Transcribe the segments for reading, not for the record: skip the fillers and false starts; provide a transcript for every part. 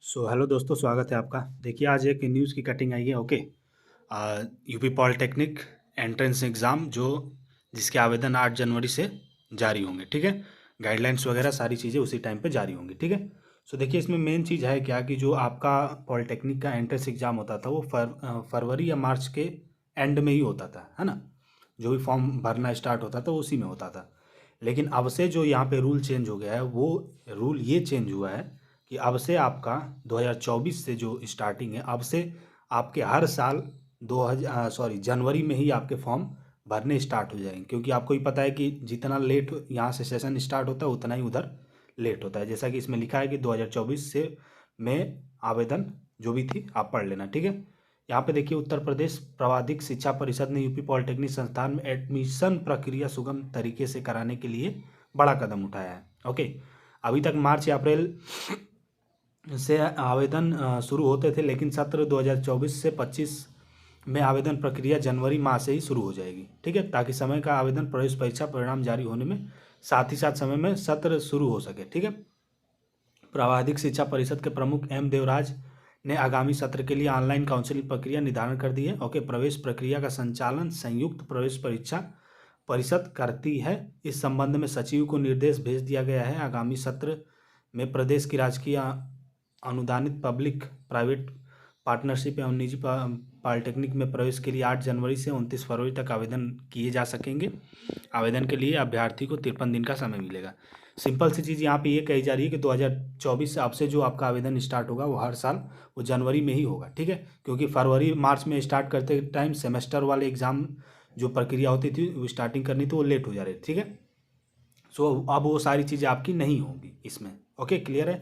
Hello दोस्तों, स्वागत है आपका। देखिए, आज एक न्यूज़ की कटिंग आई है। Okay. UP polytechnic entrance exam जिसके आवेदन 8 जनवरी से जारी होंगे। ठीक है। गाइडलाइंस वगैरह सारी चीज़ें उसी टाइम पे जारी होंगी। ठीक है। देखिए, इसमें मेन चीज़ है क्या कि जो आपका पॉलिटेक्निक का एंट्रेंस एग्ज़ाम होता था वो फरवरी या मार्च के एंड में ही होता था, है ना। जो भी फॉर्म भरना स्टार्ट होता था वो उसी में होता था। लेकिन अब से जो यहाँ पे रूल चेंज हो गया है, वो रूल ये चेंज हुआ है कि अब से आपका 2024 से जो स्टार्टिंग है, अब से आपके हर साल जनवरी में ही आपके फॉर्म भरने स्टार्ट हो जाएंगे। क्योंकि आपको ही पता है कि जितना लेट यहाँ से सेशन स्टार्ट होता है उतना ही उधर लेट होता है। जैसा कि इसमें लिखा है कि 2024 से में आवेदन जो भी थी आप पढ़ लेना। ठीक है। यहाँ पे देखिए, उत्तर प्रदेश प्रावधिक शिक्षा परिषद ने यूपी पॉलिटेक्निक संस्थान में एडमिशन प्रक्रिया सुगम तरीके से कराने के लिए बड़ा कदम उठाया है। ओके। अभी तक मार्च या अप्रैल से आवेदन शुरू होते थे, लेकिन सत्र 2024 से 25 में आवेदन प्रक्रिया जनवरी माह से ही शुरू हो जाएगी। ठीक है, ताकि समय का आवेदन प्रवेश परीक्षा परिणाम जारी होने में साथ ही साथ समय में सत्र शुरू हो सके। ठीक है। प्रावधिक शिक्षा परिषद के प्रमुख एम देवराज ने आगामी सत्र के लिए ऑनलाइन काउंसलिंग प्रक्रिया निर्धारण कर दी है। ओके। प्रवेश प्रक्रिया का संचालन संयुक्त प्रवेश परीक्षा परिषद करती है। इस संबंध में सचिव को निर्देश भेज दिया गया है। आगामी सत्र में प्रदेश की राजकीय अनुदानित पब्लिक प्राइवेट पार्टनरशिप एवं निजी पॉलिटेक्निक में प्रवेश के लिए 8 जनवरी से 29 फरवरी तक आवेदन किए जा सकेंगे। आवेदन के लिए अभ्यर्थी को 53 दिन का समय मिलेगा। सिंपल सी चीज़ यहाँ पे ये कही जा रही है कि 2024 से अब से जो आपका आवेदन स्टार्ट होगा वो हर साल वो जनवरी में ही होगा। ठीक है। क्योंकि फरवरी मार्च में स्टार्ट करते टाइम सेमेस्टर वाले एग्ज़ाम जो प्रक्रिया होती थी वो स्टार्टिंग करनी थी, वो लेट हो जा रही थी। ठीक है। अब वो सारी चीज़ें आपकी नहीं होंगी इसमें। ओके, क्लियर है।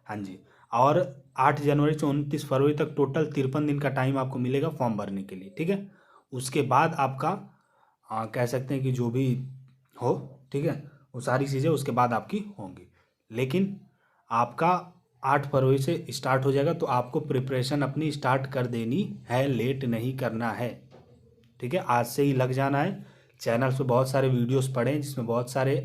हाँ जी। और 8 जनवरी से 29 फरवरी तक टोटल 53 दिन का टाइम आपको मिलेगा फॉर्म भरने के लिए। ठीक है। उसके बाद आपका कह सकते हैं कि जो भी हो, ठीक है, वो सारी चीज़ें उसके बाद आपकी होंगी। लेकिन आपका 8 फरवरी से स्टार्ट हो जाएगा, तो आपको प्रिपरेशन अपनी स्टार्ट कर देनी है, लेट नहीं करना है। ठीक है, आज से ही लग जाना है। चैनल पे बहुत सारे वीडियोस पड़े हैं जिसमें बहुत सारे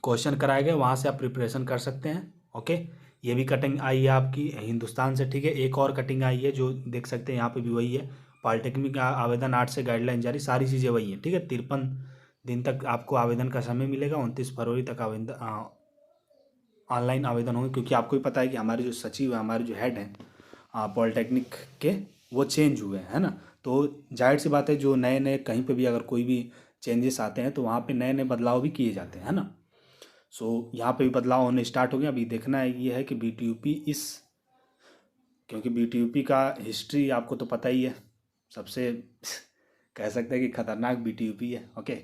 क्वेश्चन कराए गए, वहाँ से आप प्रिपरेशन कर सकते हैं। ओके। ये भी कटिंग आई है आपकी हिंदुस्तान से। ठीक है। एक और कटिंग आई है जो देख सकते हैं, यहाँ पे भी वही है। पॉलिटेक्निक का आवेदन 8 से गाइडलाइन जारी, सारी चीज़ें वही हैं। ठीक है। 53 दिन तक आपको आवेदन का समय मिलेगा। 29 फरवरी तक आवेदन ऑनलाइन आवेदन होंगे। क्योंकि आपको ही पता है कि हमारे जो सचिव है, हमारे जो हेड हैं पॉलिटेक्निक के, वो चेंज हुए हैं, है ना। तो जाहिर सी बात है, जो नए नए कहीं पे भी अगर कोई भी चेंजेस आते हैं तो वहाँ पे नए नए बदलाव भी किए जाते हैं, है ना। यहाँ पे भी बदलाव होने स्टार्ट हो गया। अभी देखना है ये है कि बीटीयूपी क्योंकि बीटीयूपी का हिस्ट्री आपको तो पता ही है, सबसे कह सकते हैं कि खतरनाक बीटीयूपी है। ओके।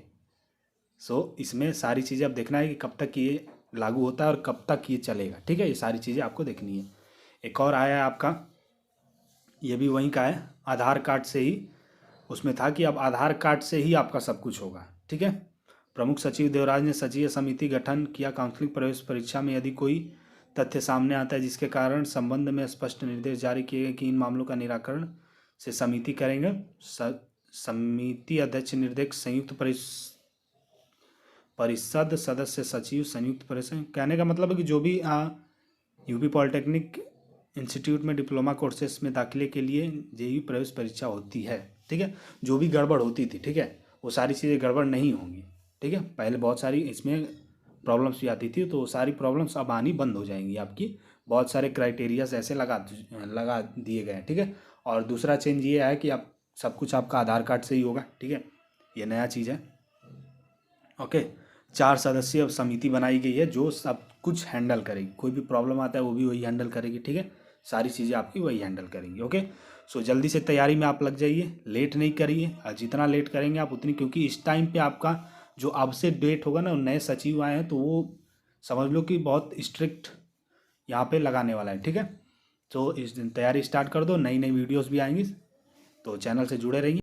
इसमें सारी चीज़ें अब देखना है कि कब तक ये लागू होता है और कब तक ये चलेगा। ठीक है, ये सारी चीज़ें आपको देखनी है। एक और आया है आपका, ये भी वहीं का है, आधार कार्ड से ही। उसमें था कि अब आधार कार्ड से ही आपका सब कुछ होगा। ठीक है। प्रमुख सचिव देवराज ने सचिव समिति गठन किया। काउंसलिंग प्रवेश परीक्षा में यदि कोई तथ्य सामने आता है जिसके कारण संबंध में स्पष्ट निर्देश जारी किए गए कि इन मामलों का निराकरण से समिति करेंगे। समिति अध्यक्ष निर्देश संयुक्त परिषद सदस्य सचिव संयुक्त परिषद। कहने का मतलब है कि जो भी यूपी पॉलिटेक्निक इंस्टीट्यूट में डिप्लोमा कोर्सेस में दाखिले के लिए जेईई प्रवेश परीक्षा होती है, ठीक है, जो भी गड़बड़ होती थी, ठीक है, वो सारी चीज़ें गड़बड़ नहीं होंगी। ठीक है। पहले बहुत सारी इसमें प्रॉब्लम्स भी आती थी, तो सारी प्रॉब्लम्स अब आनी बंद हो जाएंगी आपकी। बहुत सारे क्राइटेरियाज ऐसे लगा दिए गए हैं। ठीक है। और दूसरा चेंज ये है कि अब सब कुछ आपका आधार कार्ड से ही होगा। ठीक है, ये नया चीज़ है। ओके। 4 सदस्यीय समिति बनाई गई है जो सब कुछ हैंडल करेगी। कोई भी प्रॉब्लम आता है वो भी वही हैंडल करेगी। ठीक है। सारी चीज़ें आपकी वही हैंडल करेंगी। ओके। जल्दी से तैयारी में आप लग जाइए, लेट नहीं करिए। और जितना लेट करेंगे आप उतनी, क्योंकि इस टाइम पे आपका जो अब से डेट होगा ना, नए सचिव आए हैं तो वो समझ लो कि बहुत स्ट्रिक्ट यहाँ पे लगाने वाला है। ठीक है। इस दिन तैयारी स्टार्ट कर दो, नई नई वीडियोस भी आएंगी, तो चैनल से जुड़े रहिए।